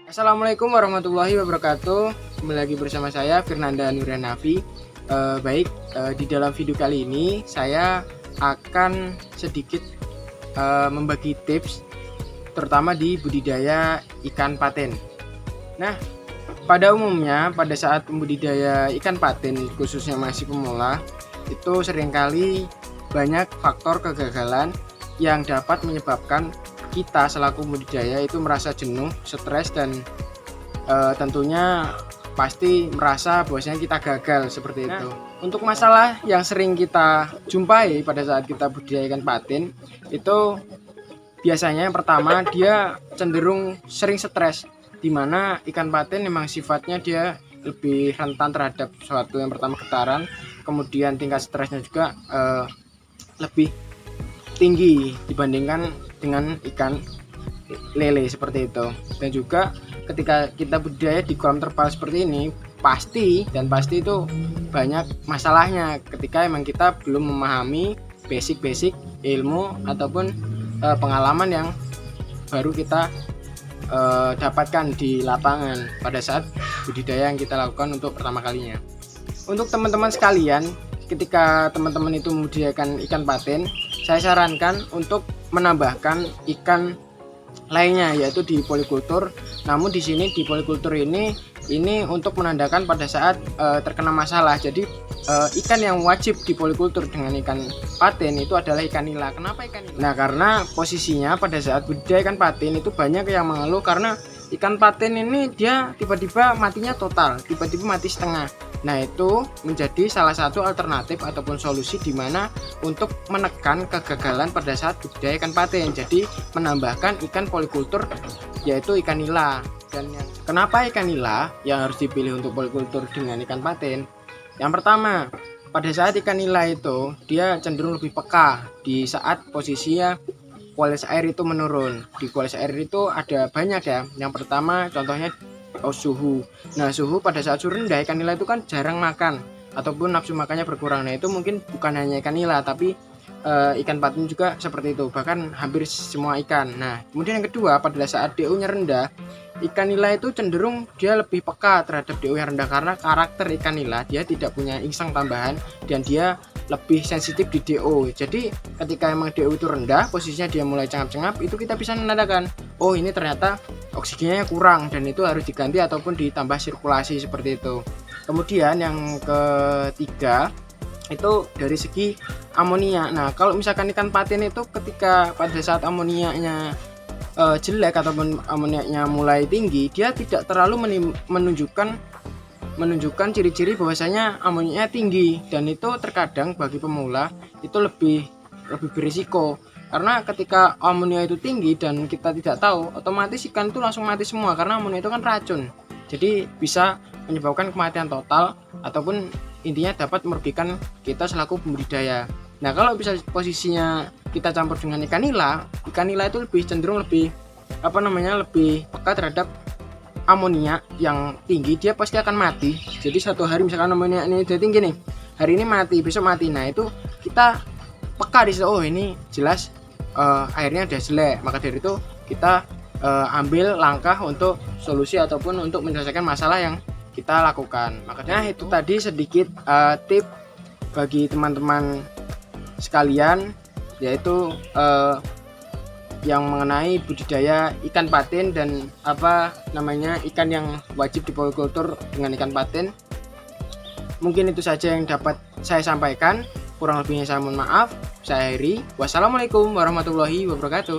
Assalamualaikum warahmatullahi wabarakatuh. Kembali lagi bersama saya Fernanda Nurianafi. Di dalam video kali ini saya akan sedikit membagi tips terutama di budidaya ikan patin. Nah, pada umumnya pada saat membudidaya ikan patin khususnya masih pemula itu seringkali banyak faktor kegagalan yang dapat menyebabkan kita selaku budidaya itu merasa jenuh, stres, dan tentunya pasti merasa bahwasanya kita gagal seperti itu. Untuk masalah yang sering kita jumpai pada saat kita budidaya ikan patin itu biasanya yang pertama dia cenderung sering stres, dimana ikan patin memang sifatnya dia lebih rentan terhadap suatu yang pertama getaran, kemudian tingkat stresnya juga lebih tinggi dibandingkan dengan ikan lele seperti itu. Dan juga ketika kita budidaya di kolam terpal seperti ini pasti itu banyak masalahnya ketika emang kita belum memahami basic ilmu ataupun pengalaman yang baru kita dapatkan di lapangan pada saat budidaya yang kita lakukan untuk pertama kalinya. Untuk teman-teman sekalian, ketika teman-teman itu membudidayakan ikan patin, saya sarankan untuk menambahkan ikan lainnya yaitu di polikultur. Namun di sini di polikultur ini untuk menandakan pada saat terkena masalah. Jadi ikan yang wajib di polikultur dengan ikan patin itu adalah ikan nila. Kenapa ikan nila? Nah, karena posisinya pada saat budidaya ikan patin itu banyak yang mengeluh karena ikan patin ini dia tiba-tiba matinya total, tiba-tiba mati setengah. Nah, itu menjadi salah satu alternatif ataupun solusi di mana untuk menekan kegagalan pada saat budidaya ikan patin. Jadi menambahkan ikan polikultur yaitu ikan nila. Dan kenapa ikan nila yang harus dipilih untuk polikultur dengan ikan patin? Yang pertama, pada saat ikan nila itu dia cenderung lebih peka di saat posisinya kualitas air itu menurun. Di kualitas air itu ada banyak ya. Yang pertama contohnya suhu. Nah, suhu pada saat suhu rendah ikan nila itu kan jarang makan ataupun nafsu makannya berkurang. Nah, itu mungkin bukan hanya ikan nila tapi ikan patin juga seperti itu, bahkan hampir semua ikan. Nah, kemudian yang kedua, pada saat DO-nya rendah, ikan nila itu cenderung dia lebih peka terhadap DO yang rendah karena karakter ikan nila dia tidak punya insang tambahan dan dia lebih sensitif di DO. Jadi ketika emang DO itu rendah, posisinya dia mulai cengap-cengap, itu kita bisa menandakan, oh ini ternyata oksigennya kurang dan itu harus diganti ataupun ditambah sirkulasi seperti itu. Kemudian yang ketiga itu dari segi amonia. Nah, kalau misalkan ikan patin itu ketika pada saat amonianya jelek ataupun amoniaknya mulai tinggi, dia tidak terlalu menunjukkan ciri-ciri bahwasanya amoniaknya tinggi, dan itu terkadang bagi pemula itu lebih berisiko karena ketika amonia itu tinggi dan kita tidak tahu, otomatis ikan itu langsung mati semua karena amonia itu kan racun. Jadi bisa menyebabkan kematian total ataupun intinya dapat merugikan kita selaku pembudidaya. Nah, kalau bisa posisinya kita campur dengan ikan nila itu lebih cenderung lebih peka terhadap amonia yang tinggi, dia pasti akan mati. Jadi satu hari misalkan amonia ini udah tinggi nih, hari ini mati, besok mati. Nah, itu kita peka di situ, oh ini jelas airnya udah jelek, maka dari itu kita ambil langkah untuk solusi ataupun untuk menyelesaikan masalah yang kita lakukan. Makanya itu tadi sedikit tip bagi teman-teman sekalian, yaitu yang mengenai budidaya ikan patin dan ikan yang wajib di polikultur dengan ikan patin. Mungkin itu saja yang dapat saya sampaikan, kurang lebihnya saya mohon maaf. Saya Heri, wassalamualaikum warahmatullahi wabarakatuh.